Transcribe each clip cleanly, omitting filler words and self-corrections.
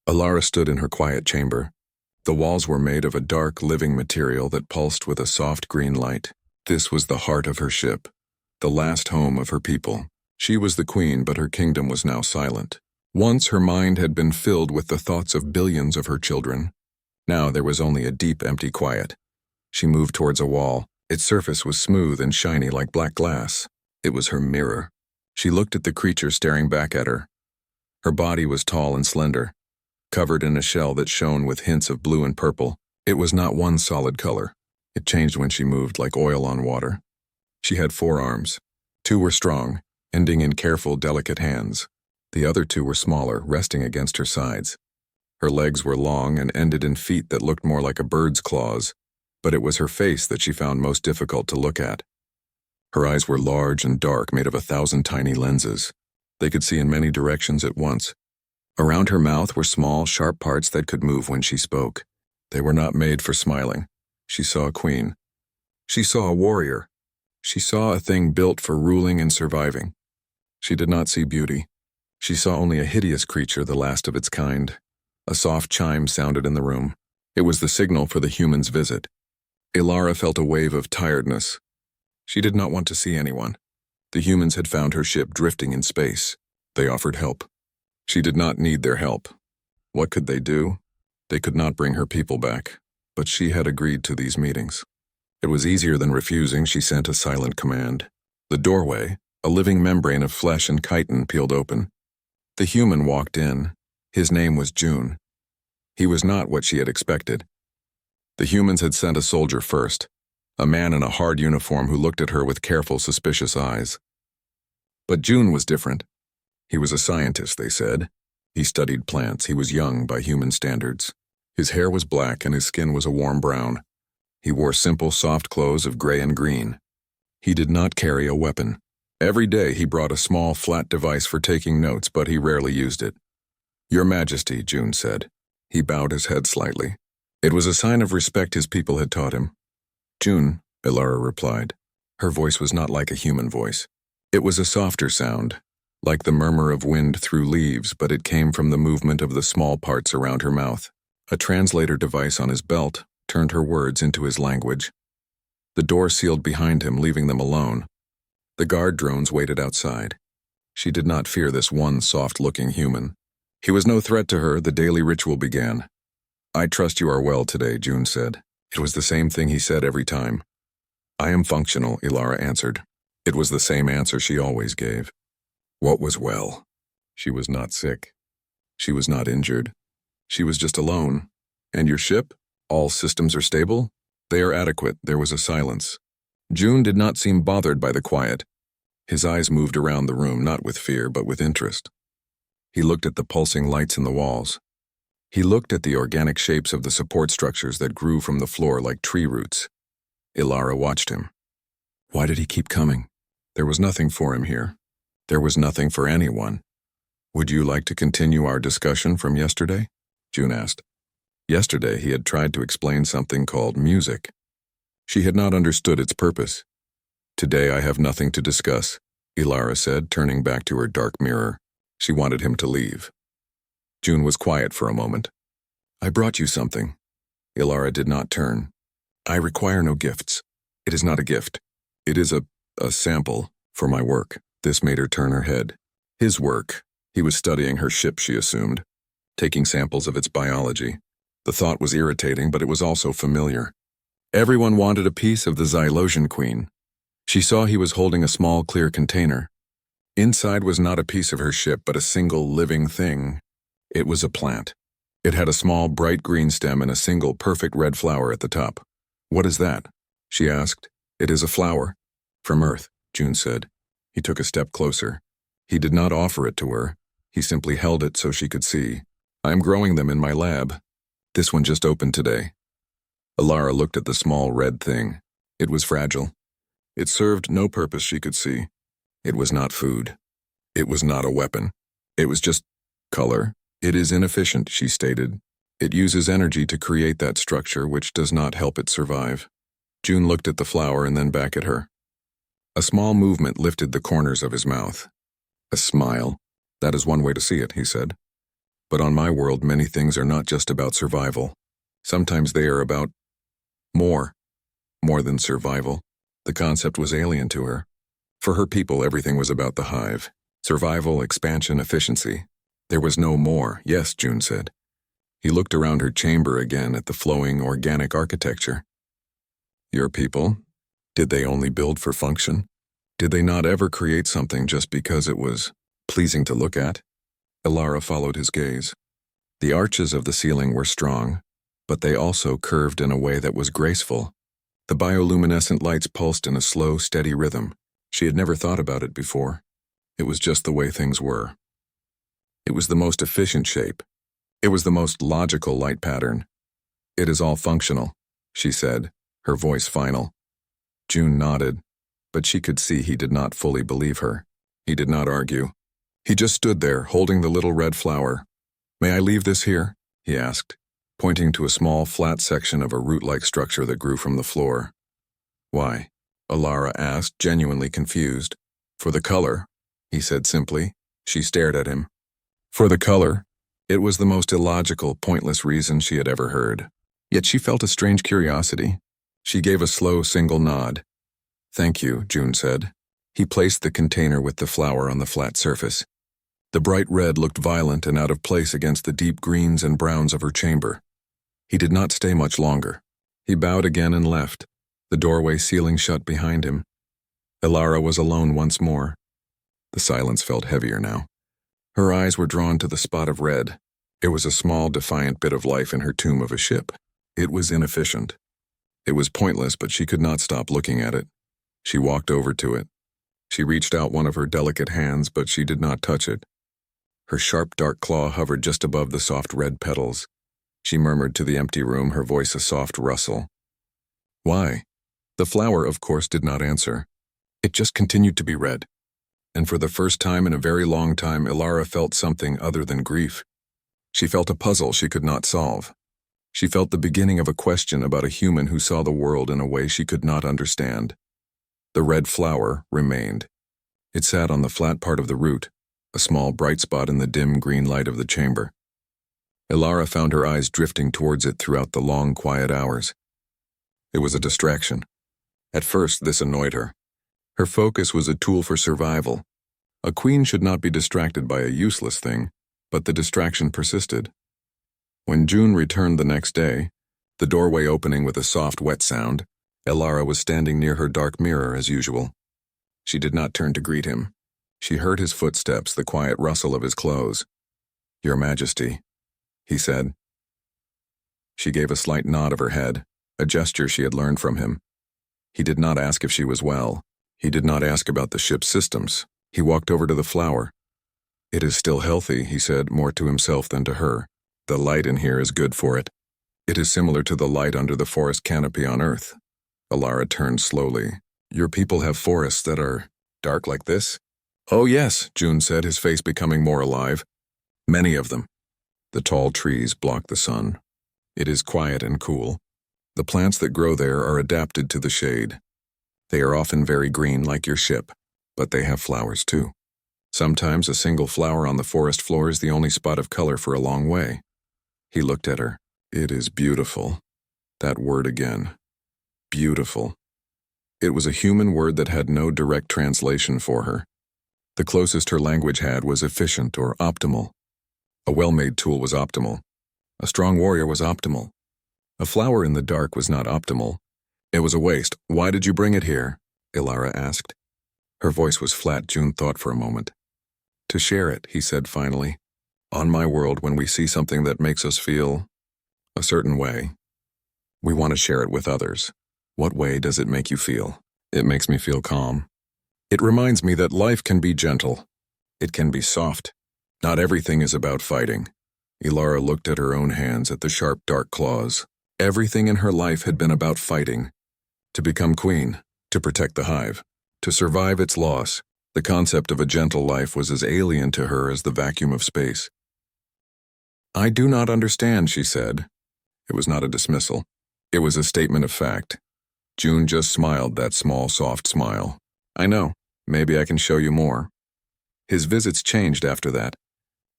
Alara stood in her quiet chamber. The walls were made of a dark, living material that pulsed with a soft green light. This was the heart of her ship, the last home of her people. She was the queen, but her kingdom was now silent. Once her mind had been filled with the thoughts of billions of her children. Now there was only a deep, empty quiet. She moved towards a wall. Its surface was smooth and shiny like black glass. It was her mirror. She looked at the creature staring back at her. Her body was tall and slender, covered in a shell that shone with hints of blue and purple. It was not one solid color. It changed when she moved, like oil on water. She had 4 arms. 2 were strong, ending in careful, delicate hands. The other 2 were smaller, resting against her sides. Her legs were long and ended in feet that looked more like a bird's claws, but it was her face that she found most difficult to look at. Her eyes were large and dark, made of 1,000 tiny lenses. They could see in many directions at once. Around her mouth were small, sharp parts that could move when she spoke. They were not made for smiling. She saw a queen. She saw a warrior. She saw a thing built for ruling and surviving. She did not see beauty. She saw only a hideous creature, the last of its kind. A soft chime sounded in the room. It was the signal for the human's visit. Alara felt a wave of tiredness. She did not want to see anyone. The humans had found her ship drifting in space. They offered help. She did not need their help. What could they do? They could not bring her people back, but she had agreed to these meetings. It was easier than refusing. She sent a silent command. The doorway, a living membrane of flesh and chitin, peeled open. The human walked in. His name was June. He was not what she had expected. The humans had sent a soldier first, a man in a hard uniform who looked at her with careful, suspicious eyes. But June was different. He was a scientist, they said. He studied plants. He was young by human standards. His hair was black and his skin was a warm brown. He wore simple, soft clothes of gray and green. He did not carry a weapon. Every day he brought a small, flat device for taking notes, but he rarely used it. "Your Majesty," June said. He bowed his head slightly. It was a sign of respect his people had taught him. "June," Alara replied. Her voice was not like a human voice. It was a softer sound, like the murmur of wind through leaves, but it came from the movement of the small parts around her mouth. A translator device on his belt turned her words into his language. The door sealed behind him, leaving them alone. The guard drones waited outside. She did not fear this one soft-looking human. He was no threat to her. The daily ritual began. "I trust you are well today," June said. It was the same thing he said every time. "I am functional," Alara answered. It was the same answer she always gave. What was well? She was not sick. She was not injured. She was just alone. "And your ship? All systems are stable?" "They are adequate." There was a silence. June did not seem bothered by the quiet. His eyes moved around the room, not with fear, but with interest. He looked at the pulsing lights in the walls. He looked at the organic shapes of the support structures that grew from the floor like tree roots. Alara watched him. Why did he keep coming? There was nothing for him here. There was nothing for anyone. "Would you like to continue our discussion from yesterday?" June asked. Yesterday he had tried to explain something called music. She had not understood its purpose. "Today I have nothing to discuss," Alara said, turning back to her dark mirror. She wanted him to leave. June was quiet for a moment. "I brought you something." Alara did not turn. "I require no gifts. It is not a gift. It is a sample for my work." This made her turn her head. His work. He was studying her ship, she assumed, taking samples of its biology. The thought was irritating, but it was also familiar. Everyone wanted a piece of the Xylosian Queen. She saw he was holding a small, clear container. Inside was not a piece of her ship, but a single living thing. It was a plant. It had a small, bright green stem and a single, perfect red flower at the top. "What is that?" she asked. "It is a flower. From Earth," June said. He took a step closer. He did not offer it to her. He simply held it so she could see. "I am growing them in my lab. This one just opened today." Alara looked at the small red thing. It was fragile. It served no purpose she could see. It was not food. It was not a weapon. It was just color. "It is inefficient," she stated. "It uses energy to create that structure, which does not help it survive." June looked at the flower and then back at her. A small movement lifted the corners of his mouth. A smile. "That is one way to see it," he said. But on my world, many things are not just about survival. Sometimes they are about more than survival. The concept was alien to her. For her people, everything was about the hive. Survival, expansion, efficiency. There was no more. Yes, June said. He looked around her chamber again at the flowing, organic architecture. Your people? Did they only build for function? Did they not ever create something just because it was pleasing to look at? Ilara followed his gaze. The arches of the ceiling were strong, but they also curved in a way that was graceful. The bioluminescent lights pulsed in a slow, steady rhythm. She had never thought about it before. It was just the way things were. It was the most efficient shape. It was the most logical light pattern. It is all functional, she said, her voice final. June nodded, but she could see he did not fully believe her. He did not argue. He just stood there, holding the little red flower. May I leave this here? He asked, pointing to a small, flat section of a root-like structure that grew from the floor. Why? Ilara asked, genuinely confused. For the color, he said simply. She stared at him. For the color? It was the most illogical, pointless reason she had ever heard. Yet she felt a strange curiosity. She gave a slow, single nod. Thank you, June said. He placed the container with the flower on the flat surface. The bright red looked violent and out of place against the deep greens and browns of her chamber. He did not stay much longer. He bowed again and left, the doorway ceiling shut behind him. Ilara was alone once more. The silence felt heavier now. Her eyes were drawn to the spot of red. It was a small, defiant bit of life in her tomb of a ship. It was inefficient. It was pointless, but she could not stop looking at it. She walked over to it. She reached out one of her delicate hands, but she did not touch it. Her sharp, dark claw hovered just above the soft red petals. She murmured to the empty room, her voice a soft rustle. Why? The flower, of course, did not answer. It just continued to be red. And for the first time in a very long time, Ilara felt something other than grief. She felt a puzzle she could not solve. She felt the beginning of a question about a human who saw the world in a way she could not understand. The red flower remained. It sat on the flat part of the root, a small bright spot in the dim green light of the chamber. Ilara found her eyes drifting towards it throughout the long, quiet hours. It was a distraction. At first, this annoyed her. Her focus was a tool for survival. A queen should not be distracted by a useless thing, but the distraction persisted. When June returned the next day, the doorway opening with a soft, wet sound, Ilara was standing near her dark mirror as usual. She did not turn to greet him. She heard his footsteps, the quiet rustle of his clothes. Your Majesty, he said. She gave a slight nod of her head, a gesture she had learned from him. He did not ask if she was well. He did not ask about the ship's systems. He walked over to the flower. It is still healthy, he said, more to himself than to her. The light in here is good for it. It is similar to the light under the forest canopy on Earth. Ilara turned slowly. Your people have forests that are dark like this? Oh yes, June said, his face becoming more alive. Many of them. The tall trees block the sun. It is quiet and cool. The plants that grow there are adapted to the shade. They are often very green like your ship, but they have flowers too. Sometimes a single flower on the forest floor is the only spot of color for a long way. He looked at her. It is beautiful. That word again. Beautiful. It was a human word that had no direct translation for her. The closest her language had was efficient or optimal. A well-made tool was optimal. A strong warrior was optimal. A flower in the dark was not optimal. It was a waste. Why did you bring it here? Ilara asked. Her voice was flat. June thought for a moment. To share it, he said finally. On my world, when we see something that makes us feel a certain way, we want to share it with others. What way does it make you feel? It makes me feel calm. It reminds me that life can be gentle. It can be soft. Not everything is about fighting. Ilara looked at her own hands, at the sharp, dark claws. Everything in her life had been about fighting. To become queen, to protect the hive, to survive its loss. The concept of a gentle life was as alien to her as the vacuum of space. I do not understand, she said. It was not a dismissal. It was a statement of fact. June just smiled, that small, soft smile. I know. Maybe I can show you more. His visits changed after that.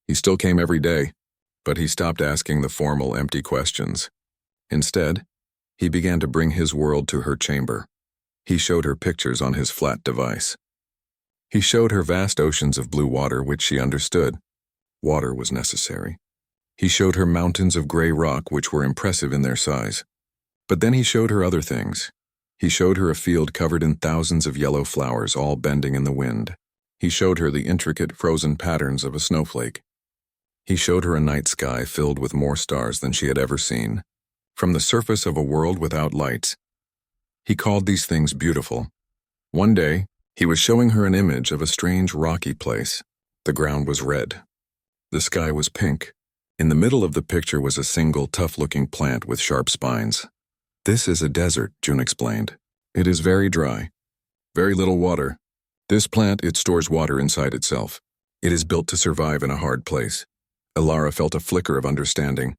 He still came every day. But he stopped asking the formal, empty questions. Instead, he began to bring his world to her chamber. He showed her pictures on his flat device. He showed her vast oceans of blue water, which she understood. Water was necessary. He showed her mountains of gray rock, which were impressive in their size. But then he showed her other things. He showed her a field covered in thousands of yellow flowers, all bending in the wind. He showed her the intricate, frozen patterns of a snowflake. He showed her a night sky filled with more stars than she had ever seen. From the surface of a world without lights. He called these things beautiful. One day, he was showing her an image of a strange rocky place. The ground was red. The sky was pink. In the middle of the picture was a single, tough-looking plant with sharp spines. "This is a desert," June explained. "It is very dry. Very little water. This plant, it stores water inside itself. It is built to survive in a hard place." Elara felt a flicker of understanding.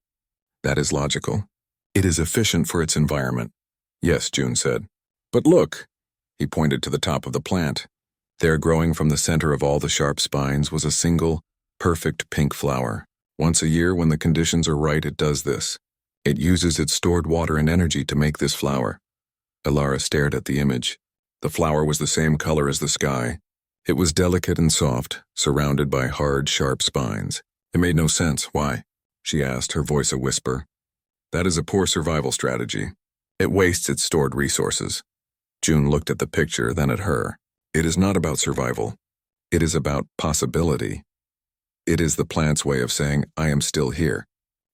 "That is logical. It is efficient for its environment." "Yes," June said. "But look," he pointed to the top of the plant. There, growing from the center of all the sharp spines, was a single, perfect pink flower. Once a year, when the conditions are right, it does this. It uses its stored water and energy to make this flower. Elara stared at the image. The flower was the same color as the sky. It was delicate and soft, surrounded by hard, sharp spines. It made no sense. "Why?" she asked, her voice a whisper. "That is a poor survival strategy. It wastes its stored resources." June looked at the picture, then at her. "It is not about survival. It is about possibility. It is the plant's way of saying, I am still here.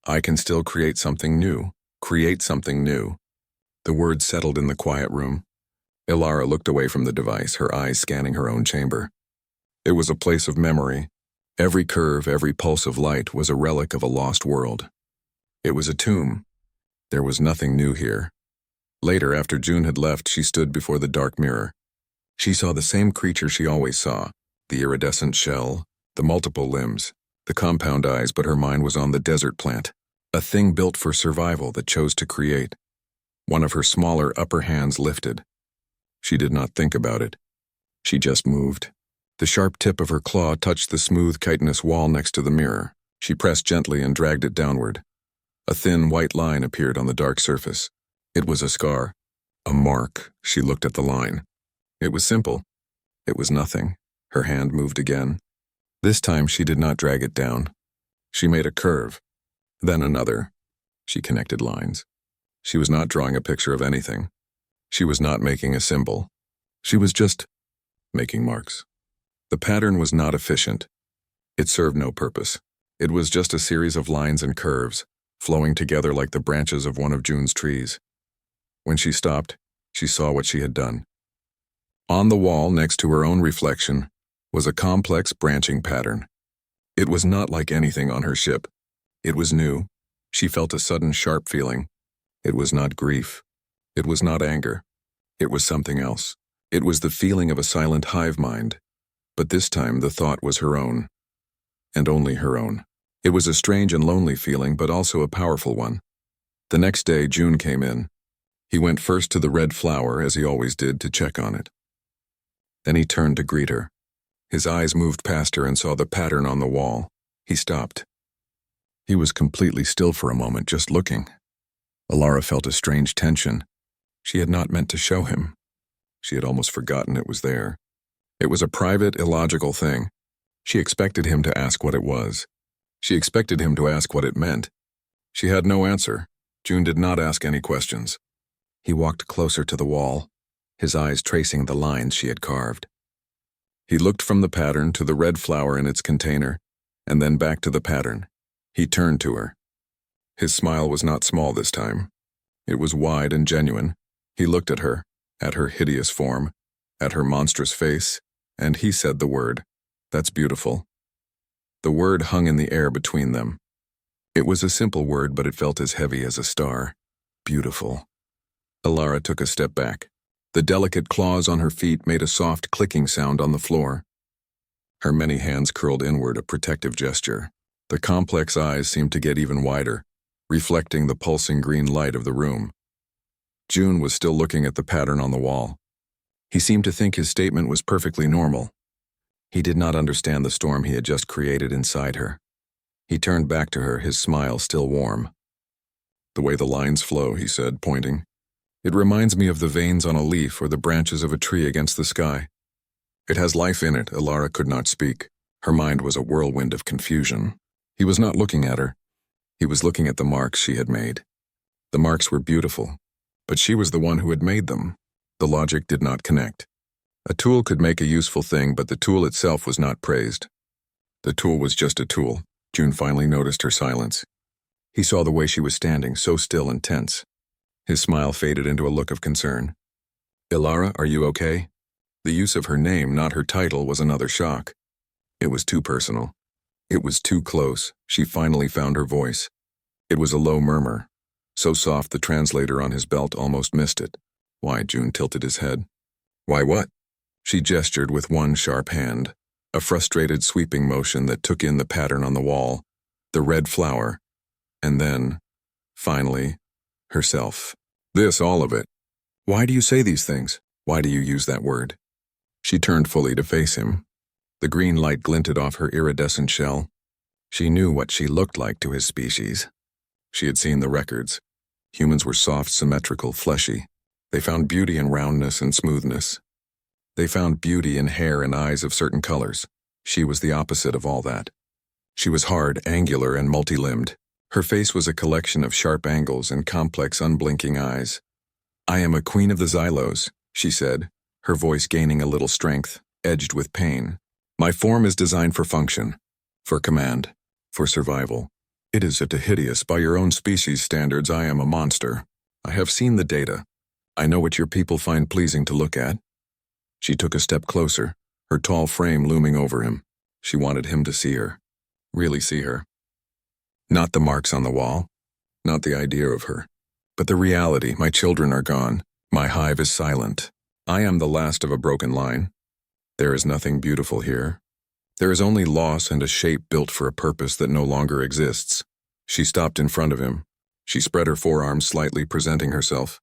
I can still create something new. Create something new." The words settled in the quiet room. Elara looked away from the device, her eyes scanning her own chamber. It was a place of memory. Every curve, every pulse of light was a relic of a lost world. It was a tomb. There was nothing new here. Later, after June had left, she stood before the dark mirror. She saw the same creature she always saw, the iridescent shell, the multiple limbs, the compound eyes, but her mind was on the desert plant, a thing built for survival that chose to create. One of her smaller upper hands lifted. She did not think about it. She just moved. The sharp tip of her claw touched the smooth chitinous wall next to the mirror. She pressed gently and dragged it downward. A thin white line appeared on the dark surface. It was a scar. A mark. She looked at the line. It was simple. It was nothing. Her hand moved again. This time she did not drag it down. She made a curve. Then another. She connected lines. She was not drawing a picture of anything. She was not making a symbol. She was just making marks. The pattern was not efficient. It served no purpose. It was just a series of lines and curves, flowing together like the branches of one of June's trees. When she stopped, she saw what she had done. On the wall, next to her own reflection, was a complex branching pattern. It was not like anything on her ship. It was new. She felt a sudden sharp feeling. It was not grief. It was not anger. It was something else. It was the feeling of a silent hive mind. But this time the thought was her own. And only her own. It was a strange and lonely feeling, but also a powerful one. The next day, June came in. He went first to the red flower, as he always did, to check on it. Then he turned to greet her. His eyes moved past her and saw the pattern on the wall. He stopped. He was completely still for a moment, just looking. Elara felt a strange tension. She had not meant to show him. She had almost forgotten it was there. It was a private, illogical thing. She expected him to ask what it was. She expected him to ask what it meant. She had no answer. June did not ask any questions. He walked closer to the wall, his eyes tracing the lines she had carved. He looked from the pattern to the red flower in its container, and then back to the pattern. He turned to her. His smile was not small this time. It was wide and genuine. He looked at her hideous form, at her monstrous face, and he said the word, "That's beautiful." The word hung in the air between them. It was a simple word, but it felt as heavy as a star. Beautiful. Elara took a step back. The delicate claws on her feet made a soft clicking sound on the floor. Her many hands curled inward, a protective gesture. The complex eyes seemed to get even wider, reflecting the pulsing green light of the room. June was still looking at the pattern on the wall. He seemed to think his statement was perfectly normal. He did not understand the storm he had just created inside her. He turned back to her, his smile still warm. "The way the lines flow," he said, pointing. "It reminds me of the veins on a leaf or the branches of a tree against the sky. It has life in it." Elara could not speak. Her mind was a whirlwind of confusion. He was not looking at her. He was looking at the marks she had made. The marks were beautiful, but she was the one who had made them. The logic did not connect. A tool could make a useful thing, but the tool itself was not praised. The tool was just a tool. June finally noticed her silence. He saw the way she was standing, so still and tense. His smile faded into a look of concern. "Elara, are you okay?" The use of her name, not her title, was another shock. It was too personal. It was too close. She finally found her voice. It was a low murmur, so soft the translator on his belt almost missed it. "Why?" June tilted his head. "Why what?" She gestured with one sharp hand, a frustrated sweeping motion that took in the pattern on the wall, the red flower, and then, finally, herself. "This, all of it. Why do you say these things? Why do you use that word?" She turned fully to face him. The green light glinted off her iridescent shell. She knew what she looked like to his species. She had seen the records. Humans were soft, symmetrical, fleshy. They found beauty in roundness and smoothness. They found beauty in hair and eyes of certain colors. She was the opposite of all that. She was hard, angular, and multi-limbed. Her face was a collection of sharp angles and complex, unblinking eyes. "I am a queen of the Xylos," she said, her voice gaining a little strength, edged with pain. "My form is designed for function, for command, for survival. It is a Hideous. By your own species standards, I am a monster. I have seen the data. I know what your people find pleasing to look at." She took a step closer, her tall frame looming over him. She wanted him to see her. Really see her. Not the marks on the wall, not the idea of her, but the reality. "My children are gone. My hive is silent. I am the last of a broken line. There is nothing beautiful here. There is only loss and a shape built for a purpose that no longer exists." She stopped in front of him. She spread her forearms slightly, presenting herself.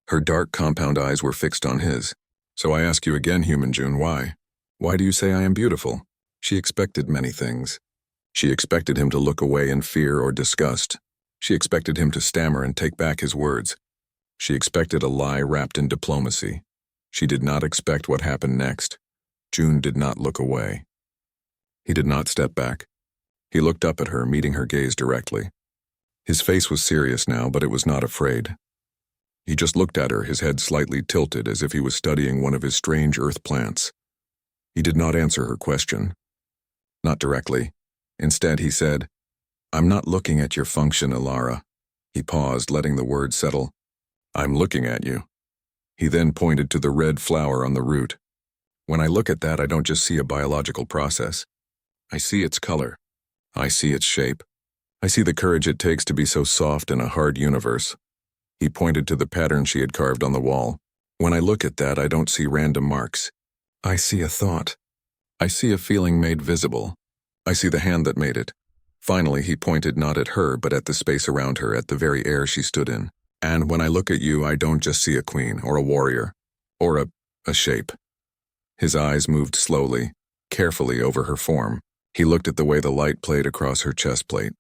Her dark compound eyes were fixed on his. "So I ask you again, human June, why? Why do you say I am beautiful?" She expected many things. She expected him to look away in fear or disgust. She expected him to stammer and take back his words. She expected a lie wrapped in diplomacy. She did not expect what happened next. June did not look away. He did not step back. He looked up at her, meeting her gaze directly. His face was serious now, but it was not afraid. He just looked at her, his head slightly tilted as if he was studying one of his strange earth plants. He did not answer her question. Not directly. Instead, he said, "I'm not looking at your function, Elara." He paused, letting the words settle. "I'm looking at you." He then pointed to the red flower on the root. "When I look at that, I don't just see a biological process. I see its color. I see its shape. I see the courage it takes to be so soft in a hard universe." He pointed to the pattern she had carved on the wall. "When I look at that, I don't see random marks. I see a thought. I see a feeling made visible. I see the hand that made it." Finally, he pointed not at her, but at the space around her, at the very air she stood in. "And when I look at you, I don't just see a queen, or a warrior, or a shape." His eyes moved slowly, carefully over her form. He looked at the way the light played across her chest plate,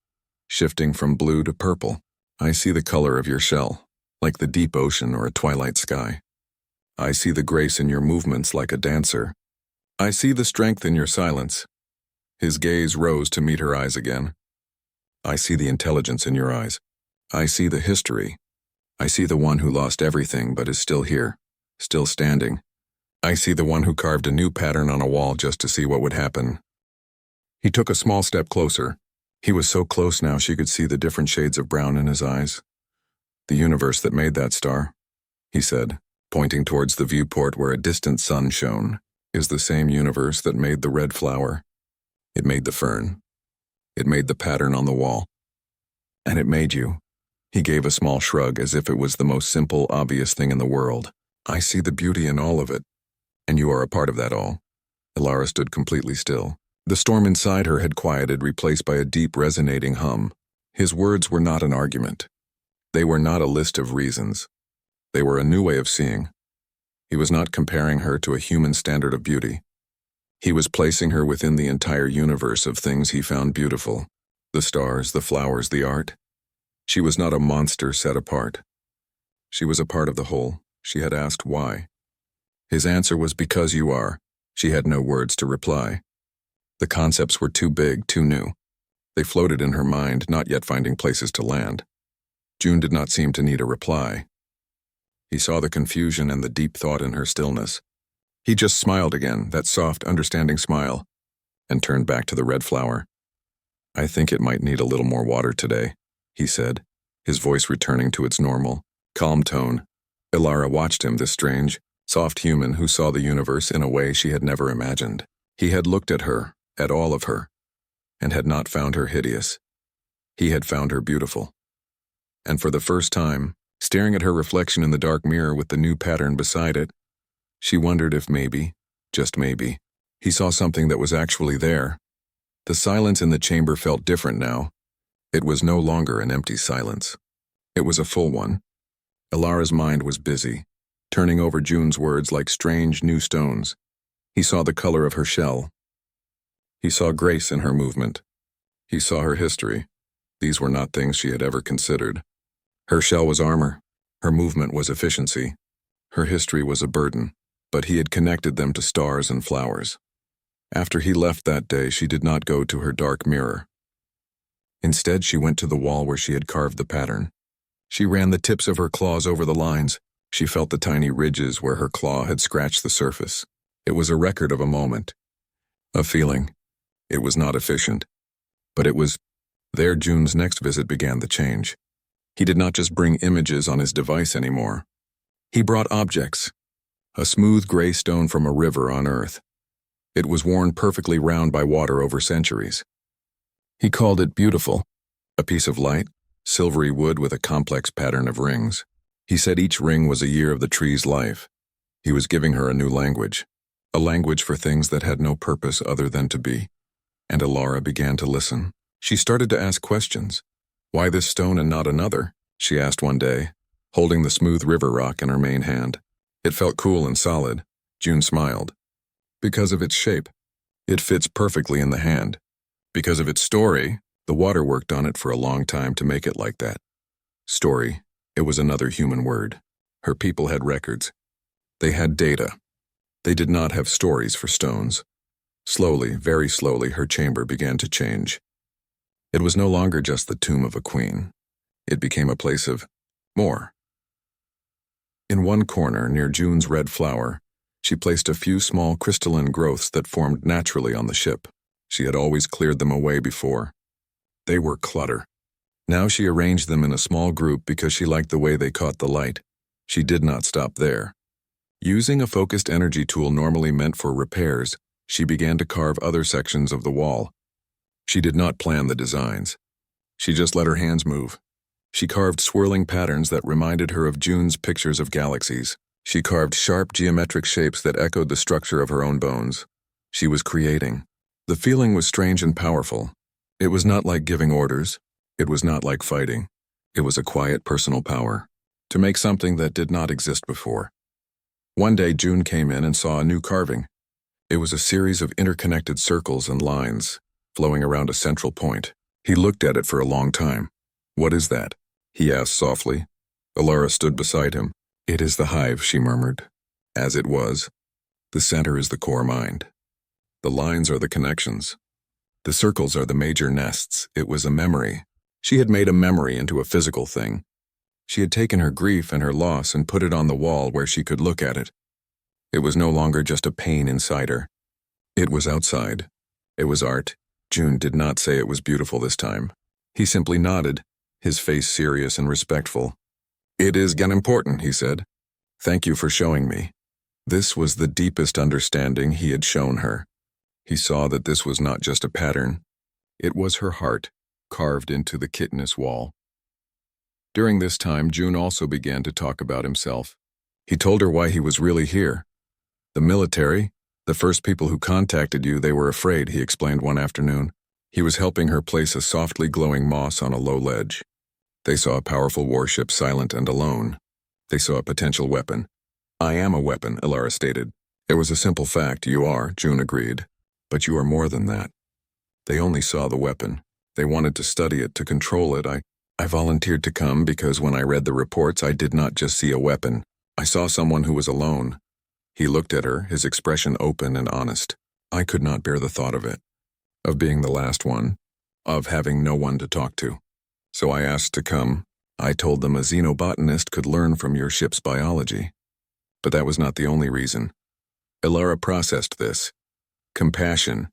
shifting from blue to purple. "I see the color of your shell, like the deep ocean or a twilight sky. I see the grace in your movements like a dancer. I see the strength in your silence." His gaze rose to meet her eyes again. "I see the intelligence in your eyes. I see the history. I see the one who lost everything but is still here, still standing. I see the one who carved a new pattern on a wall just to see what would happen." He took a small step closer. He was so close now she could see the different shades of brown in his eyes. "The universe that made that star," he said, pointing towards the viewport where a distant sun shone, "is the same universe that made the red flower. It made the fern. It made the pattern on the wall. And it made you." He gave a small shrug as if it was the most simple, obvious thing in the world. "I see the beauty in all of it. And you are a part of that all." Elara stood completely still. The storm inside her had quieted, replaced by a deep, resonating hum. His words were not an argument. They were not a list of reasons. They were a new way of seeing. He was not comparing her to a human standard of beauty. He was placing her within the entire universe of things he found beautiful. The stars, the flowers, the art. She was not a monster set apart. She was a part of the whole. She had asked why. His answer was because you are. She had no words to reply. The concepts were too big, too new. They floated in her mind, not yet finding places to land. June did not seem to need a reply. He saw the confusion and the deep thought in her stillness. He just smiled again, that soft, understanding smile, and turned back to the red flower. I think it might need a little more water today, he said, his voice returning to its normal, calm tone. Ilara watched him, this strange, soft human who saw the universe in a way she had never imagined. He had looked at her, at all of her, and had not found her hideous. He had found her beautiful. And for the first time, staring at her reflection in the dark mirror with the new pattern beside it, she wondered if maybe, just maybe, he saw something that was actually there. The silence in the chamber felt different now. It was no longer an empty silence. It was a full one. Ilara's mind was busy, turning over June's words like strange new stones. He saw the color of her shell. He saw grace in her movement. He saw her history. These were not things she had ever considered. Her shell was armor. Her movement was efficiency. Her history was a burden, but he had connected them to stars and flowers. After he left that day, she did not go to her dark mirror. Instead, she went to the wall where she had carved the pattern. She ran the tips of her claws over the lines. She felt the tiny ridges where her claw had scratched the surface. It was a record of a moment, a feeling. It was not efficient, but it was. There June's next visit began the change. He did not just bring images on his device anymore. He brought objects. A smooth gray stone from a river on Earth. It was worn perfectly round by water over centuries. He called it beautiful. A piece of light, silvery wood with a complex pattern of rings. He said each ring was a year of the tree's life. He was giving her a new language. A language for things that had no purpose other than to be. And Ilara began to listen. She started to ask questions. Why this stone and not another? She asked one day, holding the smooth river rock in her main hand. It felt cool and solid. June smiled. Because of its shape. It fits perfectly in the hand. Because of its story, the water worked on it for a long time to make it like that. Story. It was another human word. Her people had records. They had data. They did not have stories for stones. Slowly, very slowly, her chamber began to change. It was no longer just the tomb of a queen. It became a place of more. In one corner, near June's red flower, she placed a few small crystalline growths that formed naturally on the ship. She had always cleared them away before. They were clutter. Now she arranged them in a small group because she liked the way they caught the light. She did not stop there. Using a focused energy tool normally meant for repairs, she began to carve other sections of the wall. She did not plan the designs. She just let her hands move. She carved swirling patterns that reminded her of June's pictures of galaxies. She carved sharp geometric shapes that echoed the structure of her own bones. She was creating. The feeling was strange and powerful. It was not like giving orders. It was not like fighting. It was a quiet personal power to make something that did not exist before. One day June came in and saw a new carving. It was a series of interconnected circles and lines flowing around a central point. He looked at it for a long time. "What is that?" he asked softly. Ilara stood beside him. "It is the hive," she murmured. As it was. The center is the core mind. The lines are the connections. The circles are the major nests. It was a memory. She had made a memory into a physical thing. She had taken her grief and her loss and put it on the wall where she could look at it. It was no longer just a pain inside her. It was outside. It was art. June did not say it was beautiful this time. He simply nodded, his face serious and respectful. "It is important," he said. "Thank you for showing me." This was the deepest understanding he had shown her. He saw that this was not just a pattern. It was her heart, carved into the chitinous wall. During this time, June also began to talk about himself. He told her why he was really here. "The military, the first people who contacted you, they were afraid," he explained one afternoon. He was helping her place a softly glowing moss on a low ledge. They saw a powerful warship, silent and alone. They saw a potential weapon. "I am a weapon," Ilara stated. "It was a simple fact. You are," June agreed. "But you are more than that." They only saw the weapon. They wanted to study it, to control it. I volunteered to come because when I read the reports, I did not just see a weapon. I saw someone who was alone. He looked at her, his expression open and honest. I could not bear the thought of it, of being the last one, of having no one to talk to. So I asked to come. I told them a xenobotanist could learn from your ship's biology. But that was not the only reason. Ilara processed this. Compassion.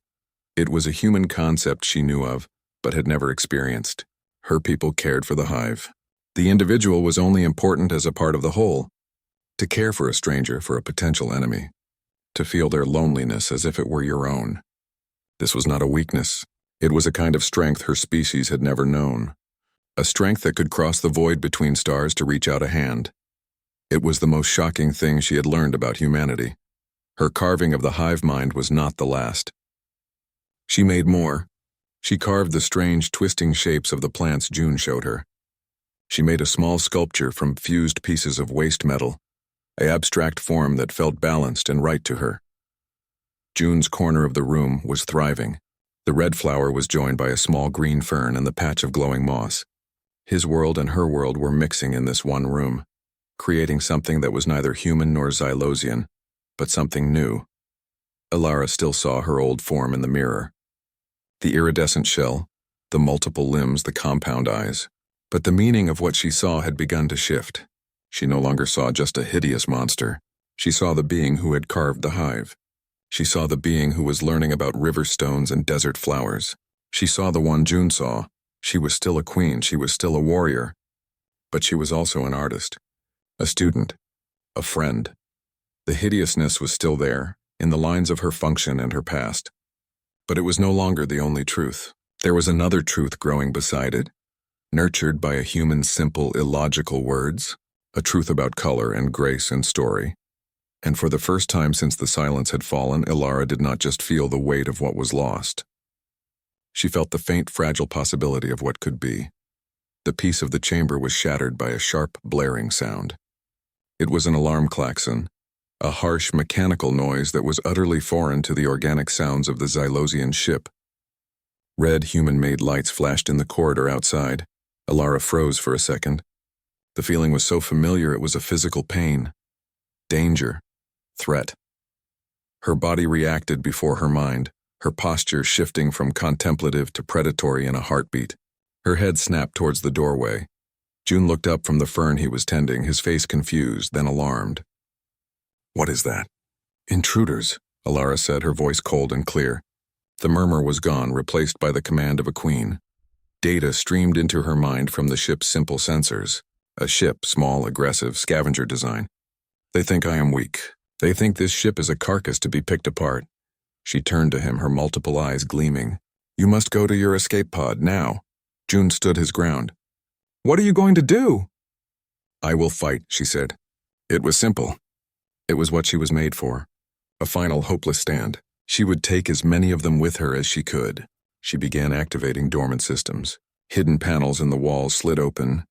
It was a human concept she knew of, but had never experienced. Her people cared for the hive. The individual was only important as a part of the whole. To care for a stranger, for a potential enemy. To feel their loneliness as if it were your own. This was not a weakness. It was a kind of strength her species had never known. A strength that could cross the void between stars to reach out a hand. It was the most shocking thing she had learned about humanity. Her carving of the hive mind was not the last. She made more. She carved the strange, twisting shapes of the plants June showed her. She made a small sculpture from fused pieces of waste metal, an abstract form that felt balanced and right to her. June's corner of the room was thriving. The red flower was joined by a small green fern and the patch of glowing moss. His world and her world were mixing in this one room, creating something that was neither human nor Xylosian, but something new. Ilara still saw her old form in the mirror. The iridescent shell, the multiple limbs, the compound eyes. But the meaning of what she saw had begun to shift. She no longer saw just a hideous monster. She saw the being who had carved the hive. She saw the being who was learning about river stones and desert flowers. She saw the one June saw. She was still a queen, she was still a warrior. But she was also an artist, a student, a friend. The hideousness was still there, in the lines of her function and her past. But it was no longer the only truth. There was another truth growing beside it, nurtured by a human's simple, illogical words, a truth about color and grace and story. And for the first time since the silence had fallen, Ilara did not just feel the weight of what was lost. She felt the faint, fragile possibility of what could be. The peace of the chamber was shattered by a sharp, blaring sound. It was an alarm klaxon, a harsh, mechanical noise that was utterly foreign to the organic sounds of the Xylosian ship. Red, human-made lights flashed in the corridor outside. Ilara froze for a second. The feeling was so familiar it was a physical pain. Danger. Threat. Her body reacted before her mind, her posture shifting from contemplative to predatory in a heartbeat. Her head snapped towards the doorway. June looked up from the fern he was tending, his face confused, then alarmed. "What is that?" "Intruders," Ilara said, her voice cold and clear. The murmur was gone, replaced by the command of a queen. Data streamed into her mind from the ship's simple sensors. A ship, small, aggressive, scavenger design. "They think I am weak. They think this ship is a carcass to be picked apart." She turned to him, her multiple eyes gleaming. "You must go to your escape pod, now." June stood his ground. "What are you going to do?" "I will fight," she said. It was simple. It was what she was made for. A final hopeless stand. She would take as many of them with her as she could. She began activating dormant systems. Hidden panels in the walls slid open,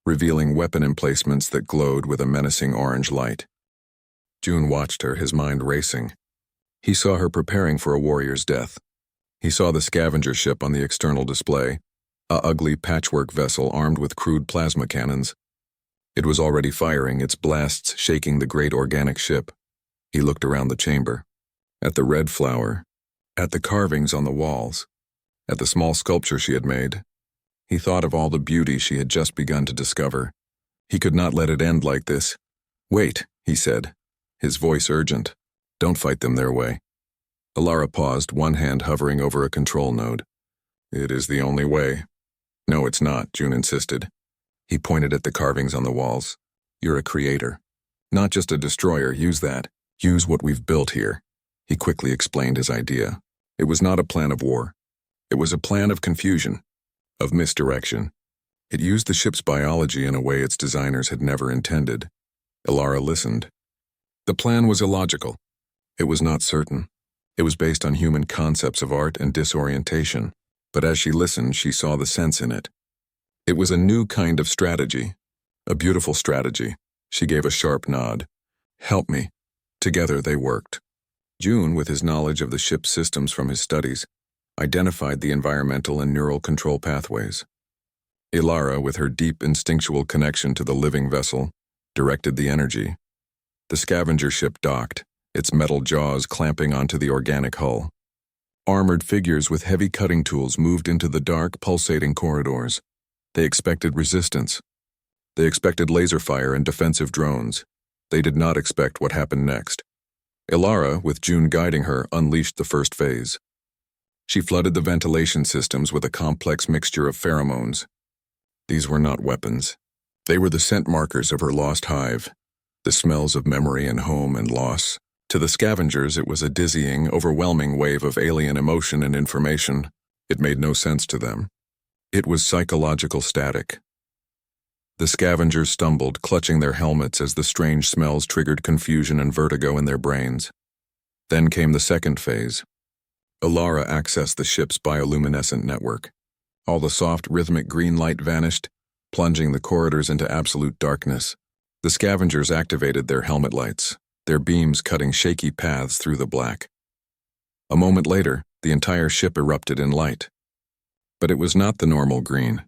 revealing weapon emplacements that glowed with a menacing orange light. June watched her, his mind racing. He saw her preparing for a warrior's death. He saw the scavenger ship on the external display, a ugly patchwork vessel armed with crude plasma cannons. It was already firing, its blasts shaking the great organic ship. He looked around the chamber, at the red flower, at the carvings on the walls, at the small sculpture she had made. He thought of all the beauty she had just begun to discover. He could not let it end like this. "Wait," he said, his voice urgent. "Don't fight them their way." Ilara paused, one hand hovering over a control node. "It is the only way." "No, it's not," June insisted. He pointed at the carvings on the walls. "You're a creator. Not just a destroyer, use that. Use what we've built here." He quickly explained his idea. It was not a plan of war. It was a plan of confusion, of misdirection. It used the ship's biology in a way its designers had never intended. Ilara listened. The plan was illogical. It was not certain. It was based on human concepts of art and disorientation. But as she listened, she saw the sense in it. It was a new kind of strategy. A beautiful strategy. She gave a sharp nod. "Help me." Together they worked. June, with his knowledge of the ship's systems from his studies, identified the environmental and neural control pathways. Ilara, with her deep instinctual connection to the living vessel, directed the energy. The scavenger ship docked, its metal jaws clamping onto the organic hull. Armored figures with heavy cutting tools moved into the dark, pulsating corridors. They expected resistance. They expected laser fire and defensive drones. They did not expect what happened next. Ilara, with June guiding her, unleashed the first phase. She flooded the ventilation systems with a complex mixture of pheromones. These were not weapons. They were the scent markers of her lost hive, the smells of memory and home and loss. To the scavengers, it was a dizzying, overwhelming wave of alien emotion and information. It made no sense to them. It was psychological static. The scavengers stumbled, clutching their helmets as the strange smells triggered confusion and vertigo in their brains. Then came the second phase. Ilara accessed the ship's bioluminescent network. All the soft, rhythmic green light vanished, plunging the corridors into absolute darkness. The scavengers activated their helmet lights, their beams cutting shaky paths through the black. A moment later, the entire ship erupted in light. But it was not the normal green.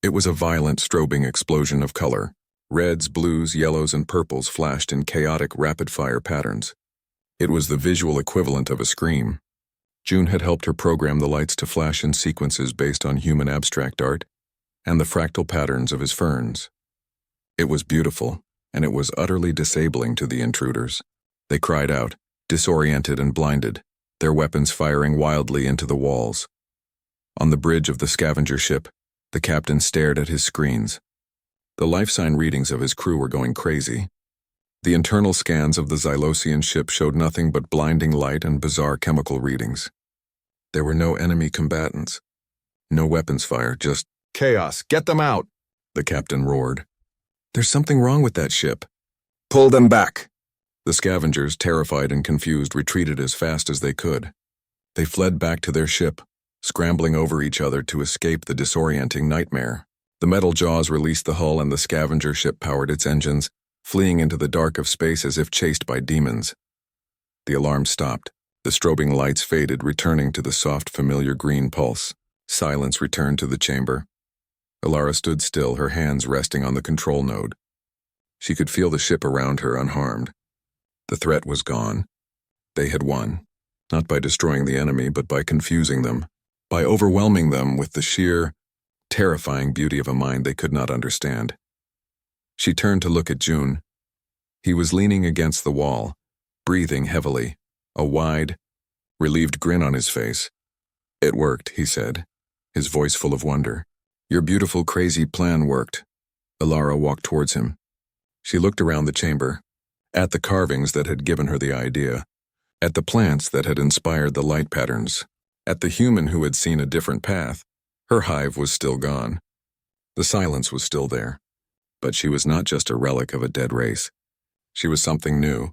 It was a violent, strobing explosion of color. Reds, blues, yellows, and purples flashed in chaotic, rapid-fire patterns. It was the visual equivalent of a scream. June had helped her program the lights to flash in sequences based on human abstract art and the fractal patterns of his ferns. It was beautiful, and it was utterly disabling to the intruders. They cried out, disoriented and blinded, their weapons firing wildly into the walls. On the bridge of the scavenger ship, the captain stared at his screens. The life sign readings of his crew were going crazy. The internal scans of the Xylosian ship showed nothing but blinding light and bizarre chemical readings. There were no enemy combatants. No weapons fire, just chaos. Get them out, the captain roared. There's something wrong with that ship. Pull them back. The scavengers, terrified and confused, retreated as fast as they could. They fled back to their ship, scrambling over each other to escape the disorienting nightmare. The metal jaws released the hull and the scavenger ship powered its engines, fleeing into the dark of space as if chased by demons. The alarm stopped. The strobing lights faded, returning to the soft, familiar green pulse. Silence returned to the chamber. Ilara stood still, her hands resting on the control node. She could feel the ship around her unharmed. The threat was gone. They had won, not by destroying the enemy, but by confusing them, by overwhelming them with the sheer, terrifying beauty of a mind they could not understand. She turned to look at June. He was leaning against the wall, breathing heavily, a wide, relieved grin on his face. It worked, he said, his voice full of wonder. Your beautiful, crazy plan worked. Ilara walked towards him. She looked around the chamber, at the carvings that had given her the idea, at the plants that had inspired the light patterns, at the human who had seen a different path. Her hive was still gone. The silence was still there. But she was not just a relic of a dead race. She was something new.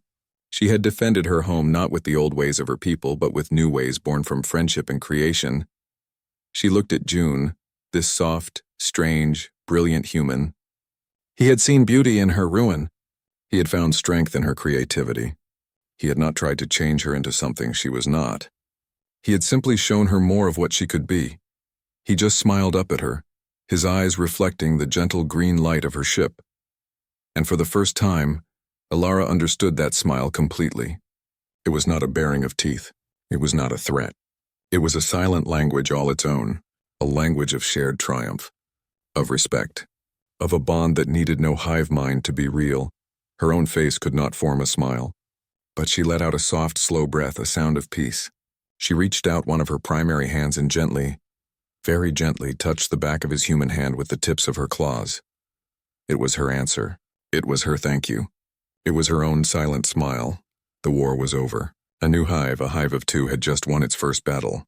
She had defended her home not with the old ways of her people, but with new ways born from friendship and creation. She looked at June, this soft, strange, brilliant human. He had seen beauty in her ruin. He had found strength in her creativity. He had not tried to change her into something she was not. He had simply shown her more of what she could be. He just smiled up at her, his eyes reflecting the gentle green light of her ship. And for the first time, Ilara understood that smile completely. It was not a baring of teeth. It was not a threat. It was a silent language all its own, a language of shared triumph, of respect, of a bond that needed no hive mind to be real. Her own face could not form a smile, but she let out a soft, slow breath, a sound of peace. She reached out one of her primary hands and gently, very gently, touched the back of his human hand with the tips of her claws. It was her answer. It was her thank you. It was her own silent smile. The war was over. A new hive, a hive of two, had just won its first battle.